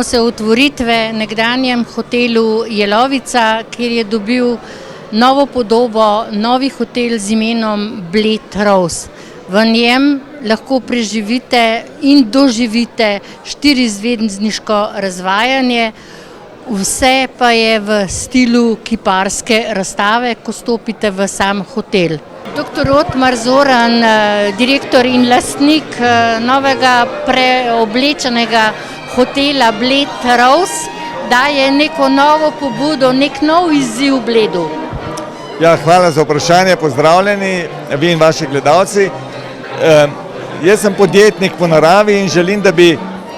smo se otvoritve nekdanjem hotelu Jelovica, kjer je dobil novo podobo, novi hotel z imenom Bled Rose. V njem lahko preživite in doživite 4-zvezdniško razvajanje, vse pa je v stilu kiparske razstave, ko stopite v sam hotel. Dr. Otmar Zoran, direktor in lastnik novega preoblečenega hotela Bled Rose, daje neko novo pobudo, nek nov izziv Bledu. Ja, hvala za vprašanje, pozdravljeni, vi in vaši gledalci. Jaz sem podjetnik po naravi in želim, da bi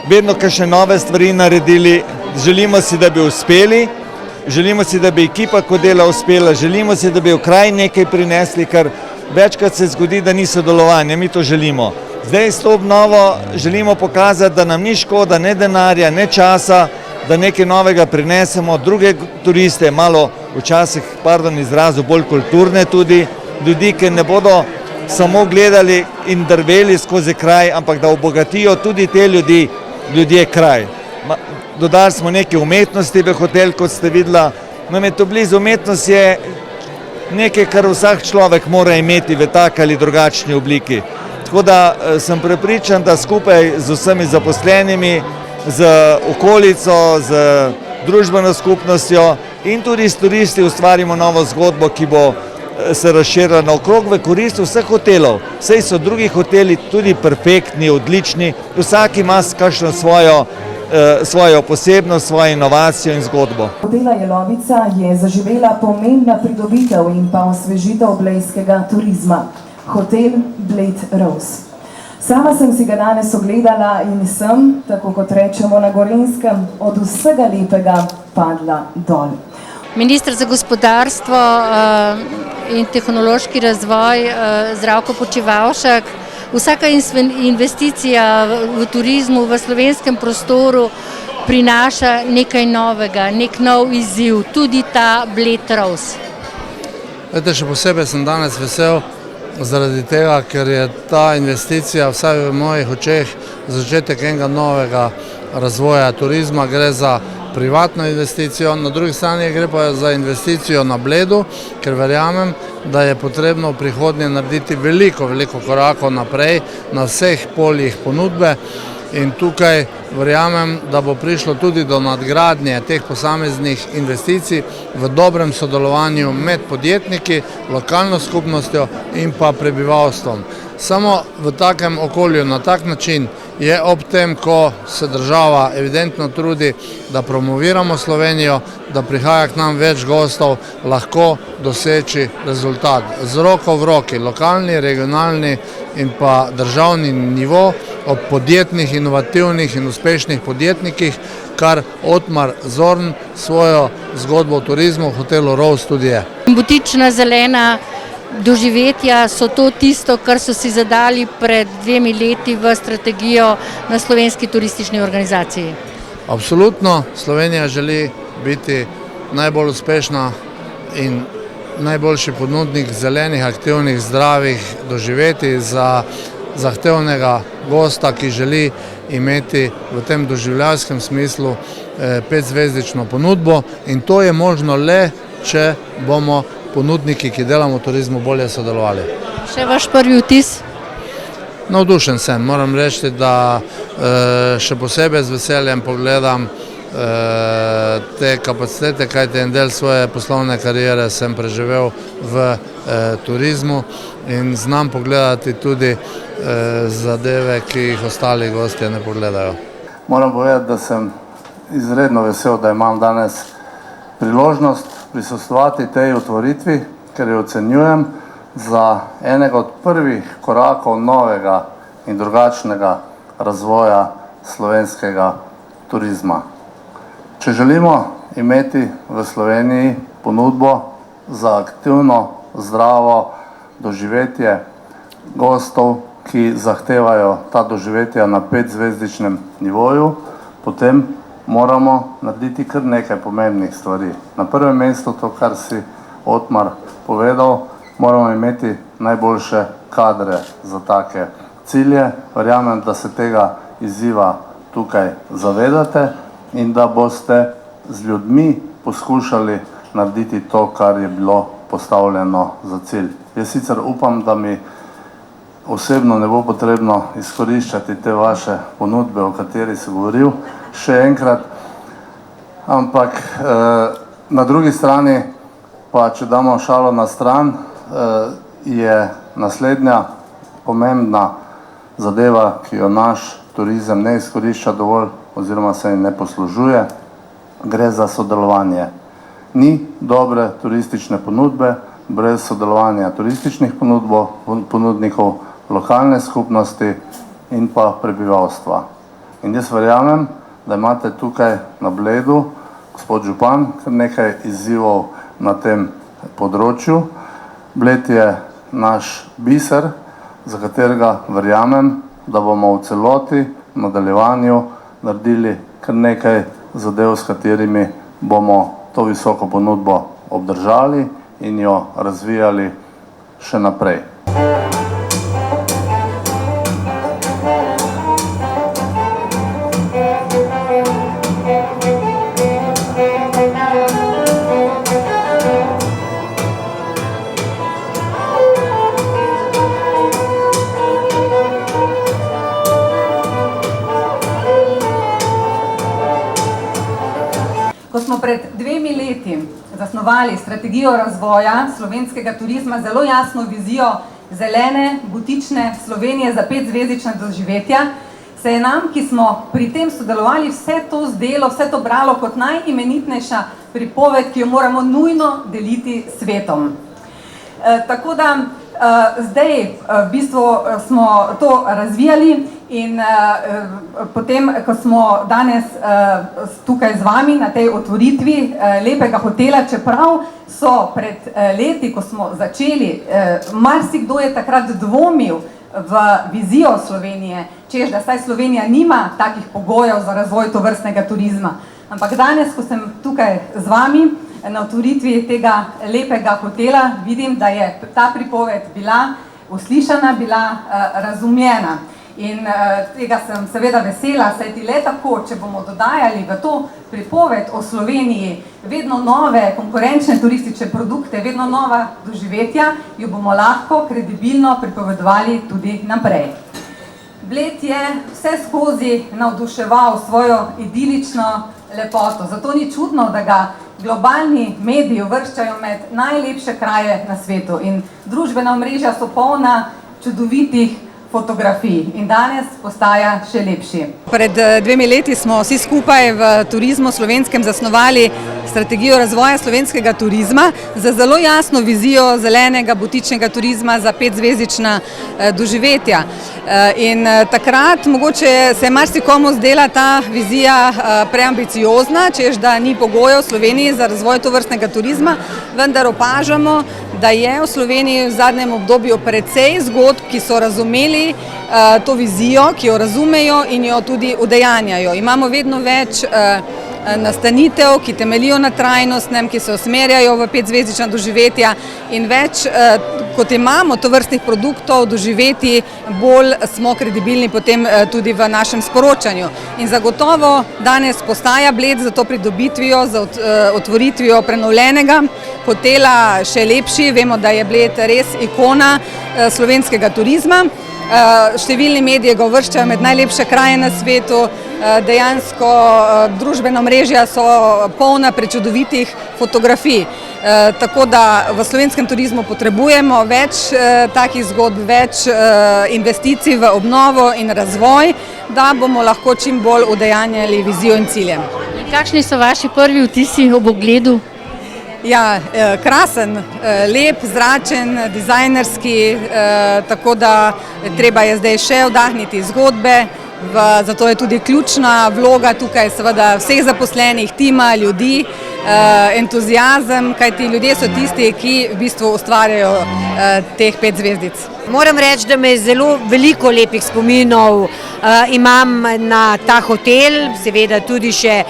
vedno kakšne nove stvari naredili. Želimo si, da bi uspeli, želimo si, da bi ekipa hotela uspela, želimo si, da bi v kraj nekaj prinesli, ker večkrat se zgodi, da ni sodelovanja, mi to želimo. Zdaj s to obnovo želimo pokazati, da nam ni škoda ne denarja, ne časa, da nekaj novega prinesemo, druge turiste, malo včasih, pardon izrazu, bolj kulturne tudi, ljudi, ki ne bodo samo gledali in drveli skozi kraj, ampak da obogatijo tudi te ljudje kraj. Dodali smo nekaj umetnosti v hotel, kot ste videla. Nam je to blizu, umetnost je nekaj, kar vsak človek mora imeti v tak ali drugačni obliki. Tako da sem prepričan, da skupaj z vsemi zaposlenimi, z okolico, z družbeno skupnostjo in tudi s turisti ustvarimo novo zgodbo, ki bo se razširila naokrog v korist vseh hotelov. Saj so drugi hoteli tudi perfektni, odlični, vsak ima kakšno svojo posebnost, svojo inovacijo in zgodbo. Hotela Jelovica je zaživela pomembna pridobitev in pa osvežitev blejskega turizma. Hotel Bled Rose. Sama sem si ga danes ogledala in sem, tako kot rečemo na Gorenjskem, od vsega lepega padla dol. Minister za gospodarstvo in tehnološki razvoj Zdravko Počivalšek, vsaka investicija v turizmu v slovenskem prostoru prinaša nekaj novega, nek nov izziv, tudi ta Bled Rose. Še posebej sem danes vesel zaradi tega, ker je ta investicija, vsaj v mojih očeh, začetek enega novega razvoja turizma. Gre za privatno investicijo, na drugi strani gre pa za investicijo na Bledu, ker verjamem, da je potrebno v prihodnje narediti veliko korakov naprej na vseh poljih ponudbe in tukaj verjamem, da bo prišlo tudi do nadgradnje teh posameznih investicij v dobrem sodelovanju med podjetniki, lokalno skupnostjo in pa prebivalstvom. Samo v takem okolju, na tak način je ob tem, ko se država evidentno trudi, da promoviramo Slovenijo, da prihaja k nam več gostov, lahko doseči rezultat. Z roko v roki, lokalni, regionalni in pa državni nivo, ob podjetnih, inovativnih in uspešnih podjetnikih, kar Otmar Zorn svojo zgodbo o turizmu v hotelu Rose tudi je. Butična zelena doživetja so to tisto, kar so si zadali pred 2 leti v strategijo na Slovenski turistični organizaciji. Absolutno, Slovenija želi biti najbolj uspešna in najboljši ponudnik zelenih, aktivnih, zdravih doživetij za zahtevnega gosta, ki želi imeti v tem doživljajskem smislu 5-zvezdično ponudbo in to je možno le, če bomo ponudniki, ki delamo v turizmu, bolje sodelovali. Še vaš prvi vtis? Navdušen sem, moram reči, da še posebej z veseljem pogledam te kapacitete, kajti en del svoje poslovne kariere sem preživel v turizmu in znam pogledati tudi zadeve, ki jih ostali gostje ne pogledajo. Moram povedati, da sem izredno vesel, da imam danes priložnost prisostvovati tej otvoritvi, ker jo ocenjujem za enega od prvih korakov novega in drugačnega razvoja slovenskega turizma. Če želimo imeti v Sloveniji ponudbo za aktivno, zdravo doživetje gostov, ki zahtevajo ta doživetja na 5-zvezdičnem nivoju, potem moramo narediti kar nekaj pomembnih stvari. Na prvem mestu to, kar si Otmar povedal, moramo imeti najboljše kadre za take cilje. Verjamem, da se tega izziva tukaj zavedate in da boste z ljudmi poskušali narediti to, kar je bilo postavljeno za cilj. Jaz sicer upam, da mi osebno ne bo potrebno izkoriščati te vaše ponudbe, o kateri sem govoril, še enkrat, ampak na drugi strani pa, če damo šalo na stran, je naslednja pomembna zadeva, ki jo naš turizem ne izkorišča dovolj oziroma se ne poslužuje, gre za sodelovanje. Ni dobre turistične ponudbe brez sodelovanja turističnih ponudnikov, lokalne skupnosti in pa prebivalstva. In jaz verjamem, da imate tukaj na Bledu, gospod župan, kar nekaj izzivov na tem področju. Bled je naš biser, za katerega verjamem, da bomo v celoti v nadaljevanju naredili kar nekaj zadev, s katerimi bomo to visoko ponudbo obdržali in jo razvijali še naprej. Ko smo pred 2 leti zasnovali strategijo razvoja slovenskega turizma, zelo jasno vizijo zelene, butične Slovenije za 5-zvezdična doživetja, se je nam, ki smo pri tem sodelovali, vse to zdelo, vse to bralo kot najimenitnejša pripoved, ki jo moramo nujno deliti s svetom. Tako da zdaj v bistvu smo to razvijali in potem, ko smo danes tukaj z vami na tej otvoritvi lepega hotela, čeprav so pred leti, ko smo začeli, marsikdo je takrat dvomil v vizijo Slovenije, češ, da saj Slovenija nima takih pogojev za razvoj tovrstnega turizma. Ampak danes, ko sem tukaj z vami, na otvoritvi tega lepega hotela, vidim, da je ta pripoved bila uslišana, bila razumljena. In tega sem seveda vesela, saj ti le tako, če bomo dodajali v to pripoved o Sloveniji vedno nove konkurenčne turistične produkte, vedno nova doživetja, jo bomo lahko kredibilno pripovedovali tudi naprej. Bled je vse skozi navduševal svojo idilično lepoto, zato ni čudno, da ga globalni mediji uvrščajo med najlepše kraje na svetu in družbena omrežja so polna čudovitih fotografij in danes postaja še lepši. Pred 2 leti smo vsi skupaj v turizmu slovenskem zasnovali strategijo razvoja slovenskega turizma za zelo jasno vizijo zelenega butičnega turizma za 5-zvezdična doživetja. In takrat mogoče se je marsikomu zdela ta vizija preambiciozna, češ da ni pogojev v Sloveniji za razvoj tovrstnega turizma, vendar opažamo, da je v Sloveniji v zadnjem obdobju precej zgodb, ki so razumeli to vizijo, ki jo razumejo in jo tudi udejanjajo. Imamo vedno več nastanitev, ki temeljijo na trajnostnem, ki se usmerjajo v 5-zvezdična doživetja in več, kot imamo tovrstnih produktov, doživeti, bolj smo kredibilni potem tudi v našem sporočanju. In zagotovo danes postaja Bled za to pridobitvijo, za otvoritvijo prenovljenega hotela še lepši. Vemo, da je Bled res ikona slovenskega turizma. Številni mediji ga uvrščajo med najlepše kraje na svetu, dejansko družbena omrežja so polna prečudovitih fotografij. Tako da v slovenskem turizmu potrebujemo več takih zgodb, več investicij v obnovo in razvoj, da bomo lahko čim bolj udejanjali vizijo in cilje. Kakšni so vaši prvi vtisi ob ogledu? Ja, krasen, lep, zračen, dizajnerski, tako da treba je zdaj še vdahniti zgodbe, zato je tudi ključna vloga tukaj seveda vseh zaposlenih, tima, ljudi, entuziazem, kajti ljudje so tisti, ki v bistvu ustvarjajo teh 5 zvezdic. Moram reči, da me zelo veliko lepih spominov imam na ta hotel, seveda tudi še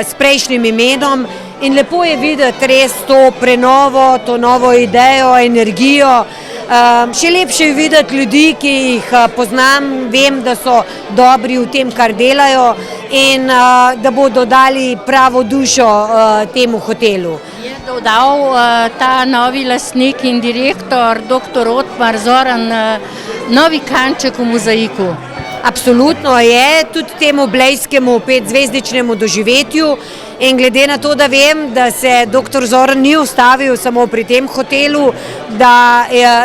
s prejšnjim imenom. In lepo je videti res to prenovo, to novo idejo, energijo, Še lepše je videti ljudi, ki jih poznam, vem, da so dobri v tem, kar delajo in da bodo dali pravo dušo temu hotelu. Je dodal ta novi lastnik in direktor, dr. Otmar Zoran, novi kanček v mozaiku? Absolutno je, tudi temu blejskemu 5-zvezdičnemu doživetju in glede na to, da vem, da se dr. Zoran ni ustavil samo pri tem hotelu, da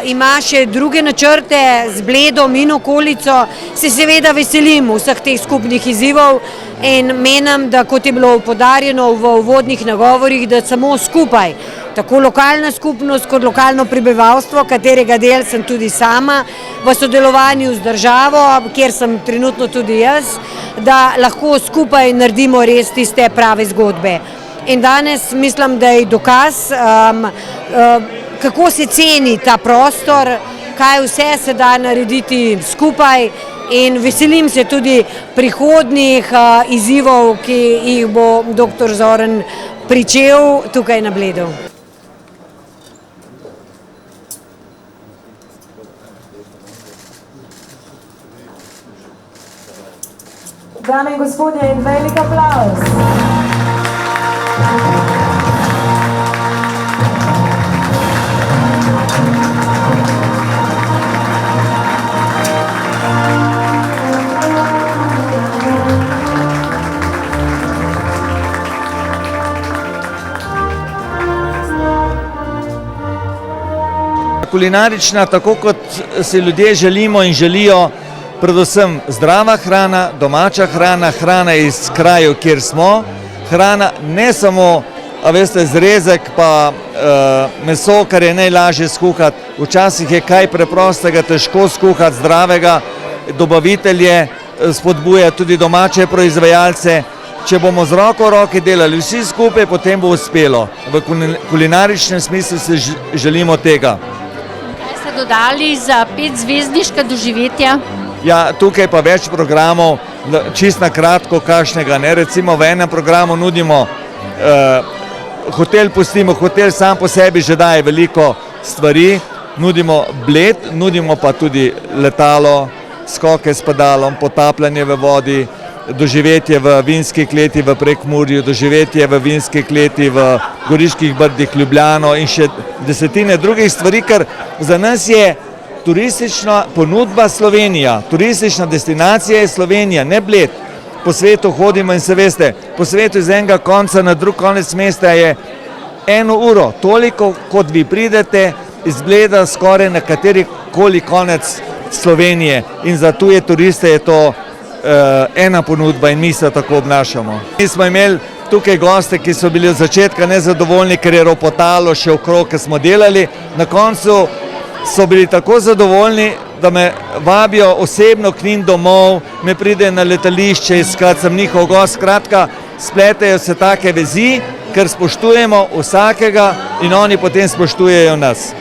ima še druge načrte z Bledom in okolico, se seveda veselim vseh teh skupnih izzivov in menim, da kot je bilo poudarjeno v uvodnih nagovorih, da samo skupaj, tako lokalna skupnost kot lokalno prebivalstvo, katerega del sem tudi sama, v sodelovanju z državo, kjer sem trenutno tudi jaz, da lahko skupaj naredimo res tiste prave zgodbe. In danes mislim, da je dokaz, kako se ceni ta prostor, kaj vse se da narediti skupaj in veselim se tudi prihodnjih izzivov, ki jih bo dr. Zoran pričel tukaj na Bledu. Dame in gospodje, en velik aplavz. Kulinarična, tako kot si ljudje želimo in želijo, predvsem zdrava hrana, domača hrana, hrana iz krajev, kjer smo, hrana ne samo, a veste, zrezek pa meso, kar je najlažje skuhati, včasih je kaj preprostega težko skuhati, zdravega, dobavitelje spodbuja tudi domače proizvajalce. Če bomo z roko v roki delali vsi skupaj, potem bo uspelo. V kulinaričnem smislu si želimo tega. Kaj ste dodali za 5-zvezdiška doživetja? Ja, tukaj pa več programov, čist na kratko kakšnega, ne, recimo v enem programu nudimo hotel, pustimo, hotel sam po sebi že daje veliko stvari, nudimo Bled, nudimo pa tudi letalo, skoke s pedalom, potapljanje v vodi, doživetje v vinski kleti v Prekmurju, doživetje v vinski kleti v Goriških brdih, Ljubljano in še desetine drugih stvari, ker za nas je turistična ponudba Slovenija, turistična destinacija je Slovenija, ne Bled. Po svetu hodimo in se veste, po svetu iz enega konca na drug konec mesta je 1 uro, toliko kot vi pridete iz Bleda skoraj na katerikoli konec Slovenije in za tuje turiste je to ena ponudba in mi se tako obnašamo. Mi smo imeli tukaj goste, ki so bili od začetka nezadovoljni, ker je ropotalo še okrog, ker smo delali, na koncu so bili tako zadovoljni, da me vabijo osebno k njim domov, me pride na letališče iskat, sem njihov gost, skratka, spletejo se take vezi, ker spoštujemo vsakega in oni potem spoštujejo nas.